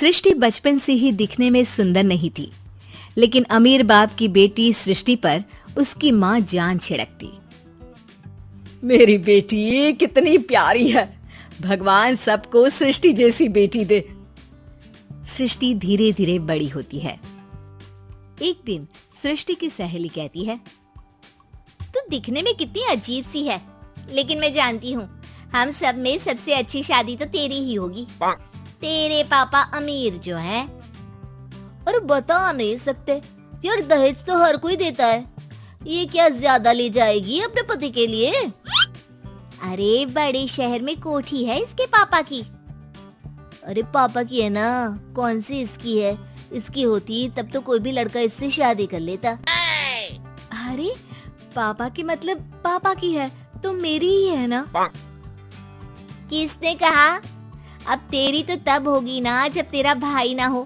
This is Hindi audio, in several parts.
सृष्टि बचपन से ही दिखने में सुंदर नहीं थी, लेकिन अमीर बाप की बेटी सृष्टि पर उसकी माँ जान छिड़कती। मेरी बेटी कितनी प्यारी है, भगवान सबको सृष्टि जैसी बेटी दे। सृष्टि धीरे धीरे बड़ी होती है। एक दिन सृष्टि की सहेली कहती है, तू दिखने में कितनी अजीब सी है, लेकिन मैं जानती हूँ हम सब में सबसे अच्छी शादी तो तेरी ही होगी। तेरे पापा अमीर जो है। और बता नहीं सकते यार, दहेज तो हर कोई देता है, ये क्या ज्यादा ले जाएगी अपने पति के लिए? अरे बड़े शहर में कोठी है इसके पापा की। अरे पापा की है ना, कौन सी इसकी है? इसकी होती तब तो कोई भी लड़का इससे शादी कर लेता। अरे पापा की मतलब पापा की है तो मेरी ही है ना? किसने कहा? अब तेरी तो तब होगी ना जब तेरा भाई ना हो।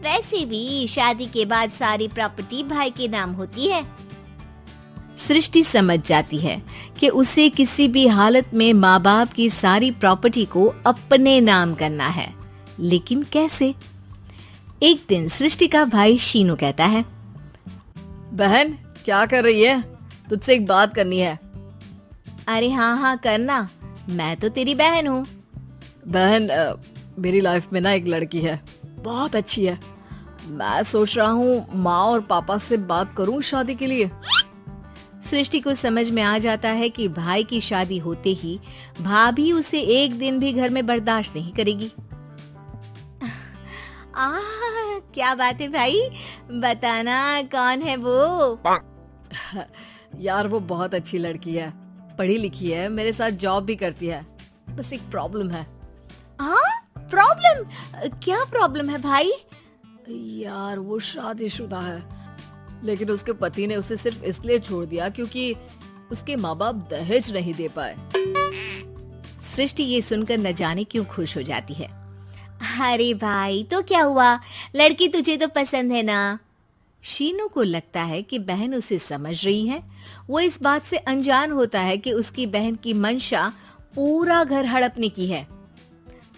वैसे भी शादी के बाद सारी प्रॉपर्टी भाई के नाम होती है। सृष्टि समझ जाती है कि उसे किसी भी हालत में माँ बाप की सारी प्रॉपर्टी को अपने नाम करना है, लेकिन कैसे? एक दिन सृष्टि का भाई शीनू कहता है, बहन क्या कर रही है? तुझसे एक बात करनी है। अरे हाँ करना, मैं तो तेरी बहन हूँ। बहन मेरी लाइफ में ना एक लड़की है, बहुत अच्छी है। मैं सोच रहा हूँ माँ और पापा से बात करूँ शादी के लिए। सृष्टि को समझ में आ जाता है कि भाई की शादी होते ही भाभी उसे एक दिन भी घर में बर्दाश्त नहीं करेगी। क्या बात है भाई, बताना कौन है वो? यार वो बहुत अच्छी लड़की है, पढ़ी लिखी है, मेरे साथ जॉब भी करती है। बस एक प्रॉब्लम है। प्रॉब्लम? क्या प्रॉब्लम है भाई? यार वो शादीशुदा है, लेकिन उसके पति ने उसे सिर्फ इसलिए छोड़ दिया क्योंकि उसके माँ बाप दहेज नहीं दे पाए। सृष्टि ये सुनकर न जाने क्यों खुश हो जाती है। अरे भाई तो क्या हुआ, लड़की तुझे तो पसंद है ना? शीनू को लगता है कि बहन उसे समझ रही है। वो इस बात से अनजान होता है कि उसकी बहन की मंशा पूरा घर हड़पने की है।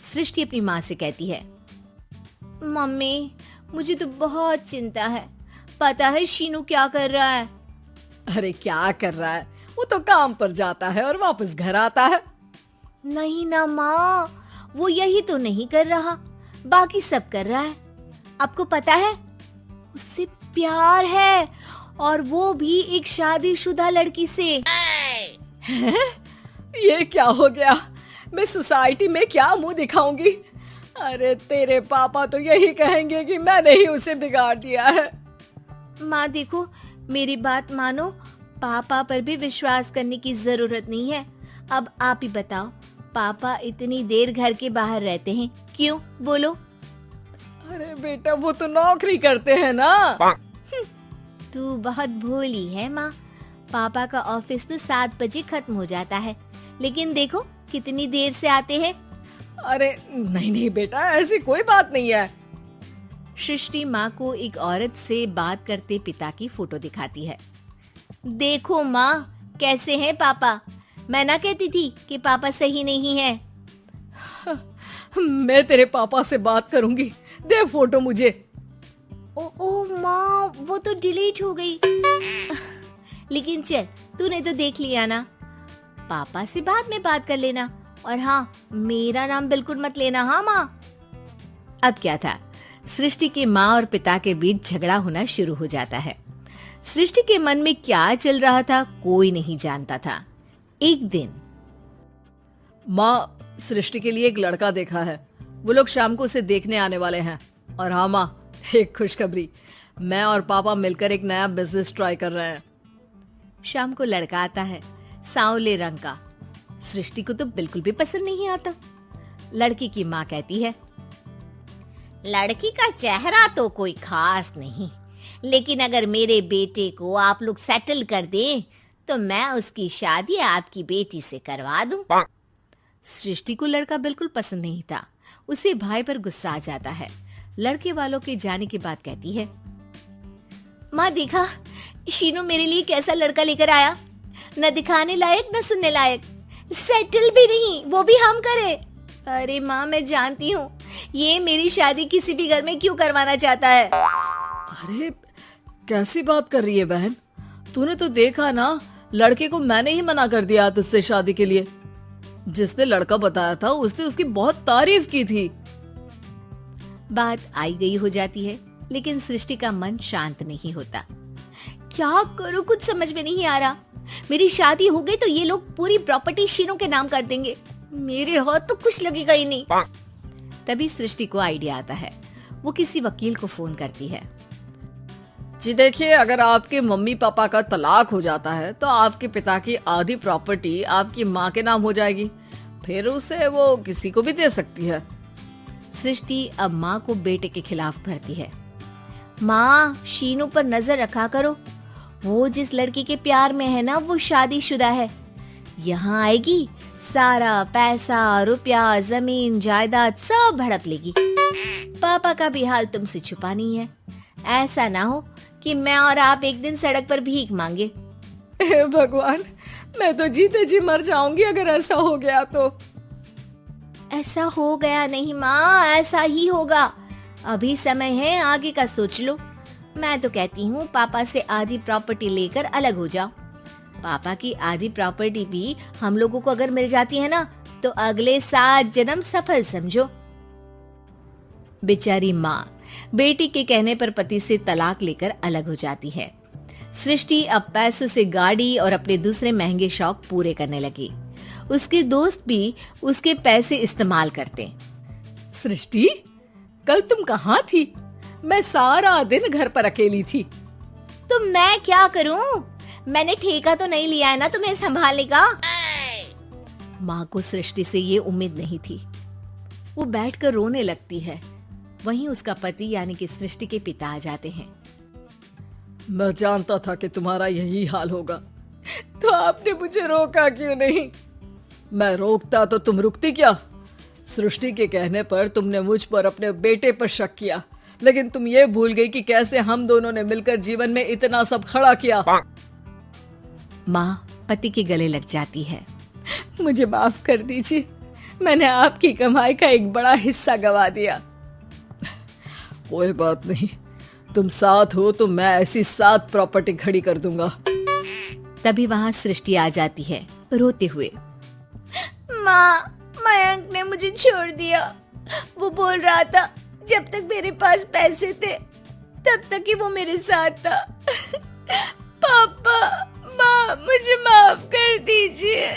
सृष्टि अपनी माँ से कहती है, मम्मी मुझे तो बहुत चिंता है। पता है शीनू क्या कर रहा है? अरे क्या कर रहा है? वो तो काम पर जाता है और वापस घर आता है। नहीं ना माँ, वो यही तो नहीं कर रहा, बाकी सब कर रहा है। आपको पता है उससे प्यार है, और वो भी एक शादीशुदा लड़की से। ये क्या हो गया? मैं सोसाइटी में क्या मुंह दिखाऊंगी? अरे तेरे पापा तो यही कहेंगे कि मैंने ही उसे बिगाड़ दिया है। माँ देखो, मेरी बात मानो, पापा पर भी विश्वास करने की जरूरत नहीं है। अब आप ही बताओ, पापा इतनी देर घर के बाहर रहते हैं क्यों? बोलो। अरे बेटा वो तो नौकरी करते हैं ना। तू बहुत भोली है माँ। पापा का ऑफिस तो 7 बजे खत्म हो जाता है, लेकिन देखो कितनी देर से आते हैं। अरे नहीं बेटा, ऐसी कोई बात नहीं है। सृष्टि माँ को एक औरत से बात करते पिता की फोटो दिखाती है। देखो माँ कैसे हैं पापा, मैं ना कहती थी कि पापा सही नहीं है। मैं तेरे पापा से बात करूंगी, दे फोटो मुझे। ओ माँ, वो तो डिलीट हो गई। लेकिन चल, तूने तो देख लिया ना, पापा से बाद में बात कर लेना। और हाँ, मेरा नाम बिल्कुल मत लेना। हाँ माँ। अब क्या था, सृष्टि के माँ और पिता के बीच झगड़ा होना शुरू हो जाता है। सृष्टि के मन में क्या चल रहा था कोई नहीं जानता था। एक दिन, माँ सृष्टि के लिए एक लड़का देखा है, वो लोग शाम को उसे देखने आने वाले हैं। और हाँ माँ, एक खुशखबरी, मैं और पापा मिलकर एक नया बिजनेस ट्राई कर रहे हैं। शाम को लड़का आता है, सांवले रंग का। सृष्टि को तो बिल्कुल भी पसंद नहीं आता। लड़की की माँ कहती है, लड़की का चेहरा तो कोई खास नहीं, लेकिन अगर मेरे बेटे को आप लोग सेटल कर दें तो मैं उसकी शादी आपकी बेटी से करवा दूं। सृष्टि को लड़का बिल्कुल पसंद नहीं था। उसे भाई पर गुस्सा आ जाता है। लड़के वालों के जाने के बाद कहती है, माँ देखा शीनू मेरे लिए कैसा लड़का लेकर आया, न दिखाने लायक न सुनने लायक, सेटल भी नहीं, वो भी हम करे। अरे माँ मैं जानती हूँ ये मेरी शादी किसी भी घर में क्यों करवाना चाहता है? अरे कैसी बात कर रही है बहन, तूने तो देखा ना, लड़के को मैंने ही मना कर दिया तुझसे शादी के लिए। जिसने लड़का बताया था उसने उसकी बहुत तारीफ की थी। बात आई गई हो जाती है, लेकिन सृष्टि का मन शांत नहीं होता। क्या करूं, कुछ समझ में नहीं आ रहा। मेरी शादी हो गई तो ये लोग पूरी प्रॉपर्टी शीनू के नाम कर देंगे, मेरे हाथ तो कुछ लगेगा ही नहीं। तभी सृष्टि को आइडिया आता है। वो किसी वकील को फोन करती है। जी देखिए, अगर आपके मम्मी पापा का तलाक हो जाता है तो आपके पिता की आधी प्रॉपर्टी आपकी माँ के नाम हो जाएगी, फिर उसे वो किसी को भी दे सकती है। सृष्टि अब माँ को बेटे के खिलाफ भरती है। माँ, शीनू पर नजर रखा करो, वो जिस लड़की के प्यार में है ना वो शादीशुदा है। यहाँ आएगी, सारा पैसा, रुपया, जमीन, जायदाद सब हड़प लेगी। पापा का भी हाल तुमसे छुपा नहीं है। ऐसा ना हो कि मैं और आप एक दिन सड़क पर भीख मांगे। हे भगवान, मैं तो जीते जी मर जाऊंगी अगर ऐसा हो गया तो। ऐसा हो गया नहीं माँ, ऐसा ही होगा। अभी समय है, आगे का सोच लो। मैं तो कहती हूँ पापा से आधी प्रॉपर्टी लेकर अलग हो जाओ। पापा की आधी प्रॉपर्टी भी हम लोगों को अगर मिल जाती है ना तो अगले 7 जन्म सफल समझो। बेचारी माँ बेटी के कहने पर पति से तलाक लेकर अलग हो जाती है। सृष्टि अब पैसों से गाड़ी और अपने दूसरे महंगे शौक पूरे करने लगी। उसके दोस्त भी उसके पैसे इस्तेमाल करते। सृष्टि, कल तुम कहाँ थी? मैं सारा दिन घर पर अकेली थी। तो मैं क्या करूं? मैंने ठेका तो नहीं लिया है ना तुम्हें संभालने का। माँ को सृष्टि से ये उम्मीद नहीं थी। वो बैठकर रोने लगती है। वहीं उसका पति यानी कि सृष्टि के पिता आ जाते हैं। मैं जानता था कि तुम्हारा यही हाल होगा, तो आपने मुझे रोका क्यों नहीं? मैं रोकता तो तुम रुकती क्या? सृष्टि के कहने पर तुमने मुझ पर, अपने बेटे पर शक किया, लेकिन तुम ये भूल गई कि कैसे हम दोनों ने मिलकर जीवन में इतना सब खड़ा किया। माँ पति के गले लग जाती है। मुझे माफ कर दीजिए, मैंने आपकी कमाई का एक बड़ा हिस्सा गवा दिया। कोई बात नहीं, तुम साथ हो तो मैं ऐसी 7 प्रॉपर्टी खड़ी कर दूंगा। तभी वहाँ सृष्टि आ जाती है रोते हुए। माँ, मयंक ने मुझे छोड़ दिया। वो बोल रहा था जब तक मेरे पास पैसे थे तब तक ही वो मेरे साथ था। पापा, माँ, मुझे माफ कर दीजिए।